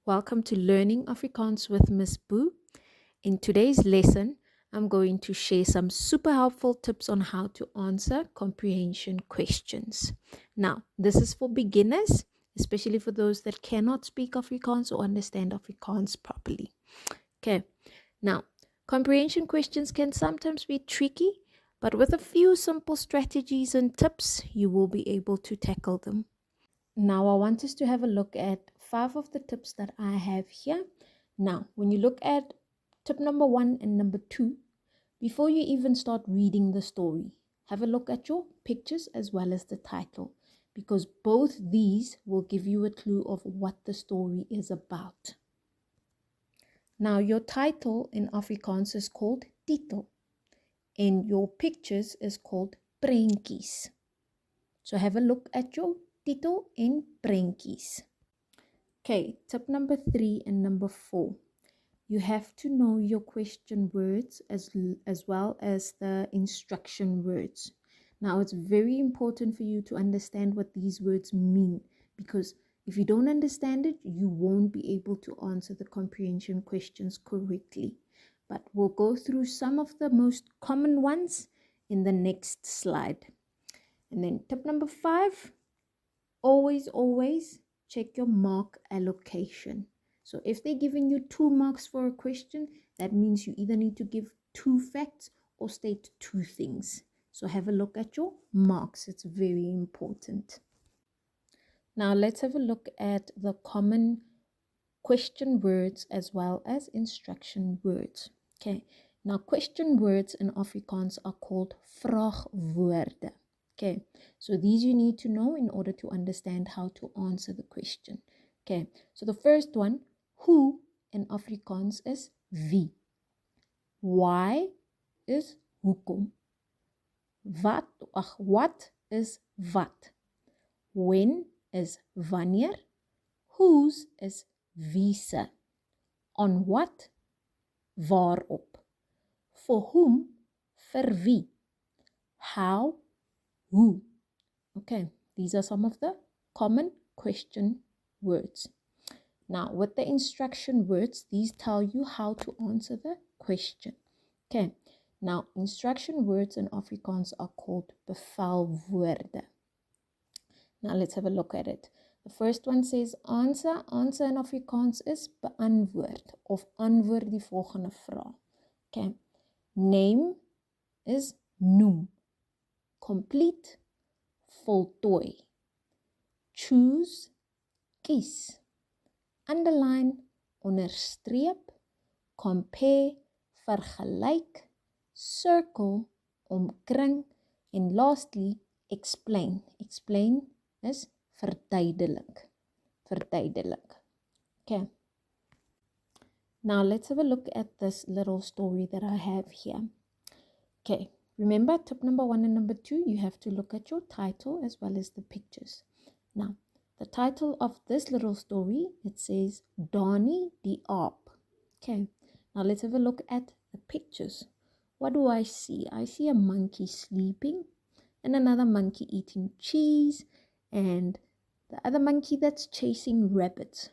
Welcome to Learning Afrikaans with Miss Boo. In today's lesson, I'm going to share some super helpful tips on how to answer comprehension questions. Now, this is for beginners, especially for those that cannot speak Afrikaans or understand Afrikaans properly. Okay, now, comprehension questions can sometimes be tricky, but with a few simple strategies and tips, you will be able to tackle them. Now, I want us to have a look at 5 of the tips that I have here. Now, when you look at tip number 1 and number 2, before you even start reading the story, have a look at your pictures as well as the title, because both these will give you a clue of what the story is about. Now, your title in Afrikaans is called titel, and your pictures is called prentjies. So have a look at your titel en prentjies. Okay, tip number 3 and number 4. You have to know your question words as well as the instruction words. Now, it's very important for you to understand what these words mean, because if you don't understand it, you won't be able to answer the comprehension questions correctly. But we'll go through some of the most common ones in the next slide. And then tip number 5, always check your mark allocation. So if they're giving you 2 marks for a question, that means you either need to give 2 facts or state 2 things. So have a look at your marks. It's very important. Now let's have a look at the common question words as well as instruction words. Okay. Now question words in Afrikaans are called vraagwoorde. Okay, so these you need to know in order to understand how to answer the question. Okay, so the first one, who in Afrikaans is wie. Why is hoekom. What is wat. When is wanneer. Whose is wiese. On what, waarop. For whom, vir wie. How, who. Okay, these are some of the common question words. Now, with the instruction words, these tell you how to answer the question. Okay, now instruction words in Afrikaans are called bevelwoorde. Now, let's have a look at it. The first one says answer. Answer in Afrikaans is beantwoord of antwoord die volgende vraag. Okay, name is noem. Complete, voltooi. Choose, kies. Underline, onderstreep. Compare, vergelyk. Circle, omkring. En lastly, explain. Explain is verduidelik. Verduidelik. Okay. Now let's have a look at this little story that I have here. Okay. Remember, tip number 1 and number 2, you have to look at your title as well as the pictures. Now, the title of this little story, it says, Donnie the Aap. Okay, now let's have a look at the pictures. What do I see? I see a monkey sleeping and another monkey eating cheese and the other monkey that's chasing rabbits.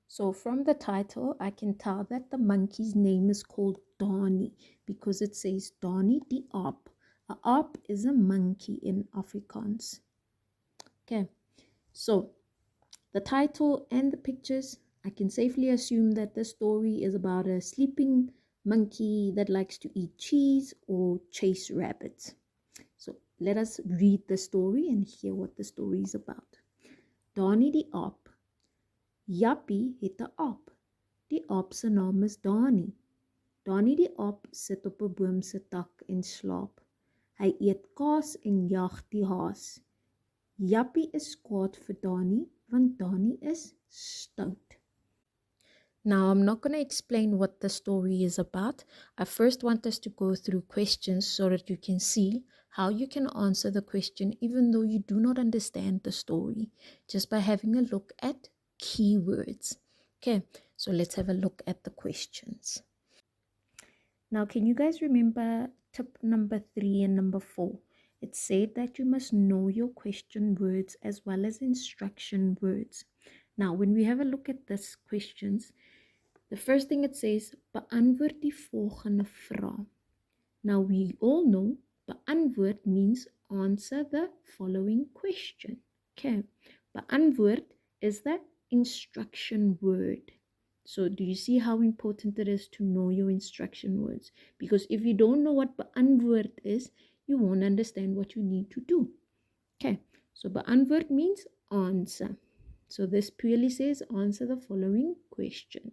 So from the title, I can tell that the monkey's name is called Donnie because it says Donnie the Aap. A aap is a monkey in Afrikaans. Okay, so the title and the pictures, I can safely assume that the story is about a sleeping monkey that likes to eat cheese or chase rabbits. So let us read the story and hear what the story is about. Donnie die Aap. Jappie het 'n aap. Die aap se naam is Donnie. Donnie die aap sit op 'n boom se tak en slaap. Hy eet kaas en jag die haas. Jappie is kwaad vir Donnie, want Donnie is stout. Now, I'm not going to explain what the story is about. I first want us to go through questions so that you can see how you can answer the question even though you do not understand the story, just by having a look at keywords. Okay, so let's have a look at the questions. Now, can you guys remember tip number 3 and number 4? It said that you must know your question words as well as instruction words. Now, when we have a look at these questions, the first thing it says, beantwoord die volgende vraag. Now, we all know beantwoord means answer the following question. Okay, beantwoord is the instruction word. So, do you see how important it is to know your instruction words? Because if you don't know what beantwoord is, you won't understand what you need to do. Okay, so beantwoord means answer. So this purely says answer the following question.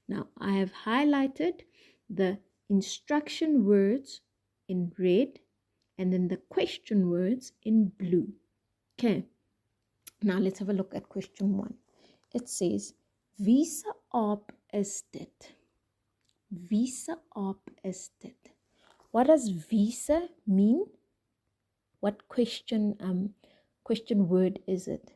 Now I have highlighted the instruction words in red and then the question words in blue. Okay, now let's have a look at question 1. It says, wie se aap is dit? Wie se aap is dit? What does wie se mean? What question word is it?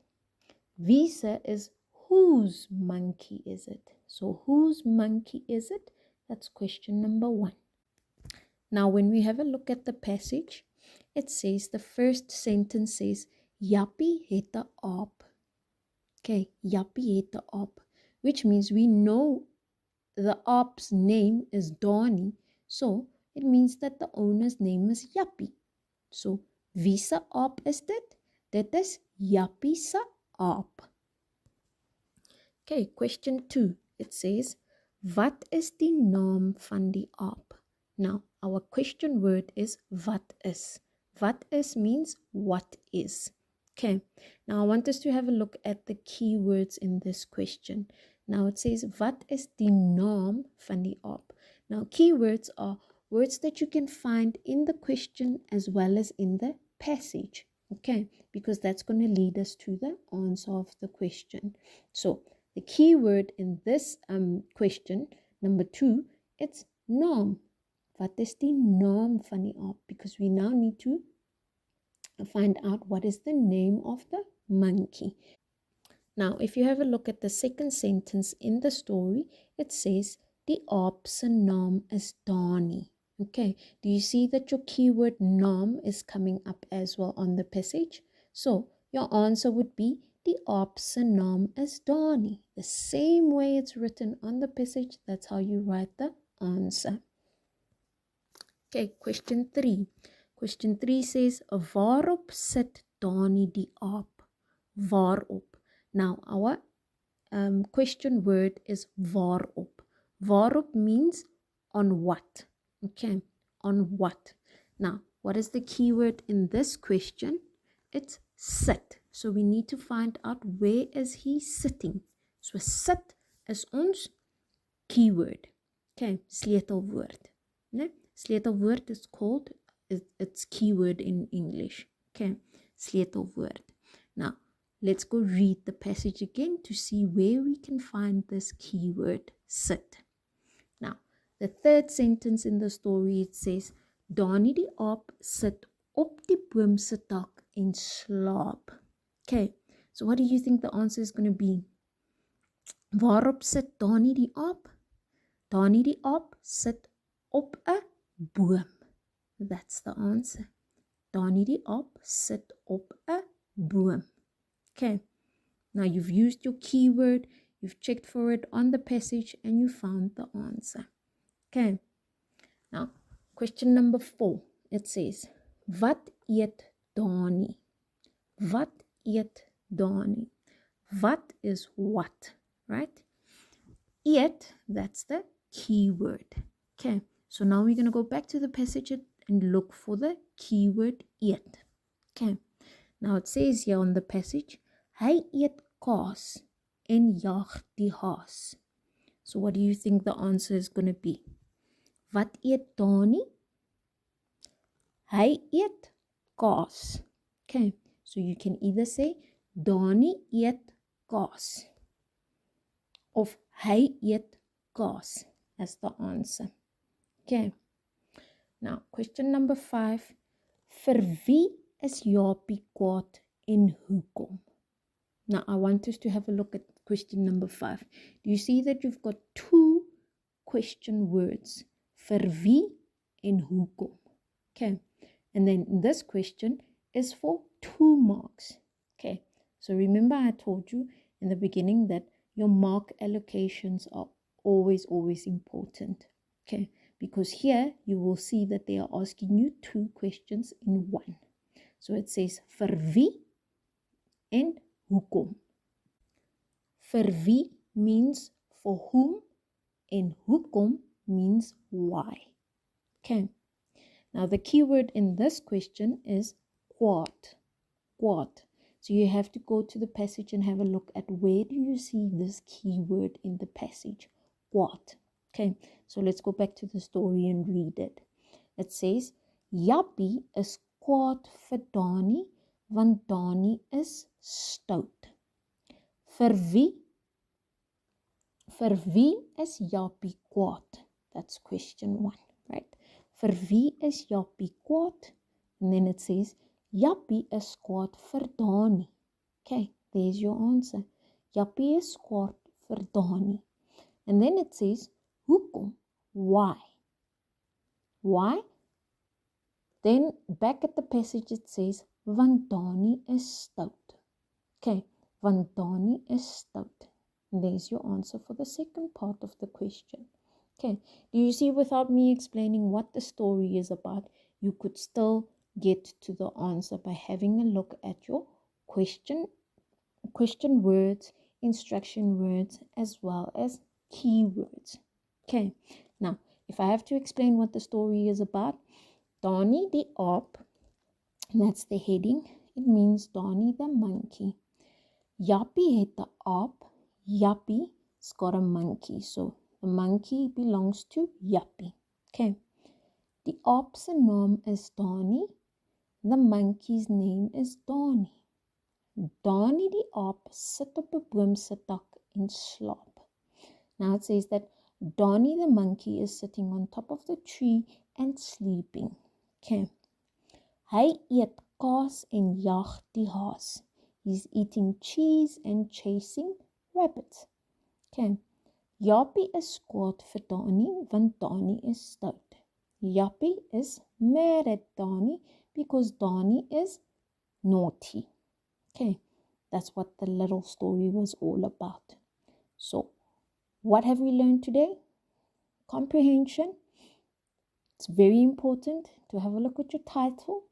Wie se is whose monkey is it? So whose monkey is it? That's question number 1. Now when we have a look at the passage, it says the first sentence says Jappie het 'n aap. Okay, Jappie het 'n aap, which means we know the aap's name is Donnie, so it means that the owner's name is Jappie. So wie se aap is dit? Dit is Jappie se aap. Okay, question 2. It says, wat is die naam van die aap? Now, our question word is wat is. Wat is means what is. Okay, now I want us to have a look at the key words in this question. Now it says, wat is die naam van die aap? Now, keywords are words that you can find in the question as well as in the passage. Okay, because that's going to lead us to the answer of the question. So, the key word in this question, number 2, it's naam. Wat is die naam van die aap? Because we now need to find out what is the name of the monkey. Now, if you have a look at the second sentence in the story, it says, die aap se naam is Donnie. Okay, do you see that your keyword naam is coming up as well on the passage? So, your answer would be, die aap se naam is Donnie. The same way it's written on the passage, that's how you write the answer. Okay, question 3. Question 3 says, waarop sit Donnie die aap? Waarop? Now, our question word is waarop. Waarop means on what? Okay, on what? Now, what is the keyword in this question? It's sit. So we need to find out where is he sitting. So sit is ons keyword. Okay, sleutelwoord. Ne? Sleutelwoord is called, it's keyword in English. Okay, sleutelwoord. Now, let's go read the passage again to see where we can find this keyword, sit. Now, the third sentence in the story, it says, Donnie die aap sit op die boom se tak en slaap. Okay, so what do you think the answer is going to be? Waarop sit Donnie die aap? Donnie die aap sit op 'n boom. That's the answer. Donnie die aap sit op 'n boom. Okay, now you've used your keyword, you've checked for it on the passage, and you found the answer. Okay, now question number 4, it says, wat eet Donnie? Wat eet Donnie? Wat is what, right? Eat, that's the keyword. Okay, so now we're going to go back to the passage and look for the keyword eat. Okay, now it says here on the passage, hy eet kaas en jag die haas. So what do you think the answer is going to be? Wat eet Donnie? Hy eet kaas. Okay, so you can either say Donnie eet kaas of hy eet kaas as the answer. Okay, now question number 5. Vir wie is Jaapie kwaad en hoekom? Now I want us to have a look at question number 5. Do you see that you've got 2 question words? Vir wie en hoekom. Okay, and then this question is for 2 marks. Okay, so remember I told you in the beginning that your mark allocations are always important. Okay, because here you will see that they are asking you 2 questions in one. So it says vir wie and hoekom. Vir wie means for whom and hoekom means why. Okay, now the keyword in this question is kwaad. Kwaad. So you have to go to the passage and have a look at where do you see this keyword in the passage. Kwaad. Okay, so let's go back to the story and read it. It says, Jappie is kwaad vir Dani, want Dani is stout. Vir wie is Jappie kwaad? That's question 1, right? Vir wie is Jappie kwaad? And then it says, Jappie is kwaad vir Dani. Okay, there's your answer. Jappie is kwaad vir Dani. And then it says, hoekom? Why? Why? Then back at the passage it says, want Dani is stout. Okay, want Dani is stout. And there's your answer for the second part of the question. Okay, do you see without me explaining what the story is about, you could still get to the answer by having a look at your question words, instruction words, as well as keywords. Okay, now if I have to explain what the story is about, Dani the aap, that's the heading. It means Dani the monkey. Jappie het the aap. Jappie's got a monkey. So the monkey belongs to Jappie. Okay. Die aap se naam is Dani. The monkey's name is Dani. Dani die aap sit op 'n boom se tak en slaap. Now it says that Dani the monkey is sitting on top of the tree and sleeping. Okay. Hy eet kaas en jag die haas. He's eating cheese and chasing rabbits. Okay. Jappie is kwaad vir Dani, want Dani is stout. Jappie is mad at Dani because Dani is naughty. Okay, that's what the little story was all about. So, what have we learned today? Comprehension. It's very important to have a look at your title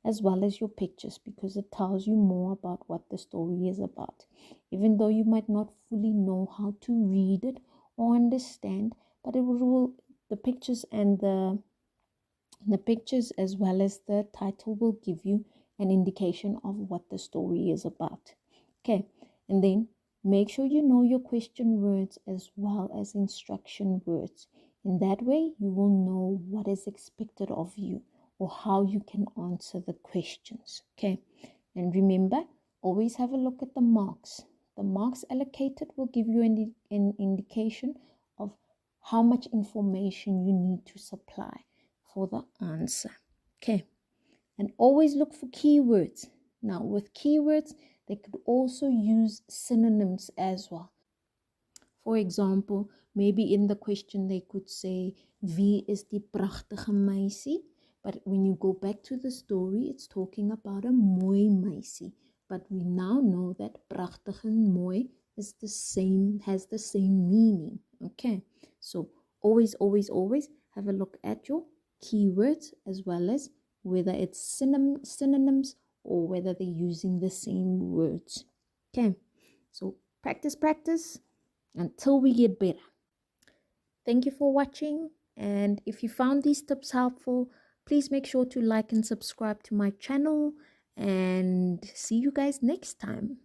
as well as your pictures because it tells you more about what the story is about. Even though you might not fully know how to read it or understand, but it will the pictures and the pictures as well as the title will give you an indication of what the story is about. Okay, and then make sure you know your question words as well as instruction words. In that way, you will know what is expected of you or how you can answer the questions. Okay, and remember, always have a look at the marks. The marks allocated will give you an indication of how much information you need to supply for the answer. Okay, and always look for keywords. Now, with keywords, they could also use synonyms as well. For example, maybe in the question they could say, wie is die prachtige meisie? But when you go back to the story, it's talking about a mooi meisie. But we now know that prachtig and mooi is has the same meaning. Okay, so always have a look at your keywords as well as whether it's synonyms or whether they're using the same words. Okay, so practice until we get better. Thank you for watching, and if you found these tips helpful, please make sure to like and subscribe to my channel, and see you guys next time.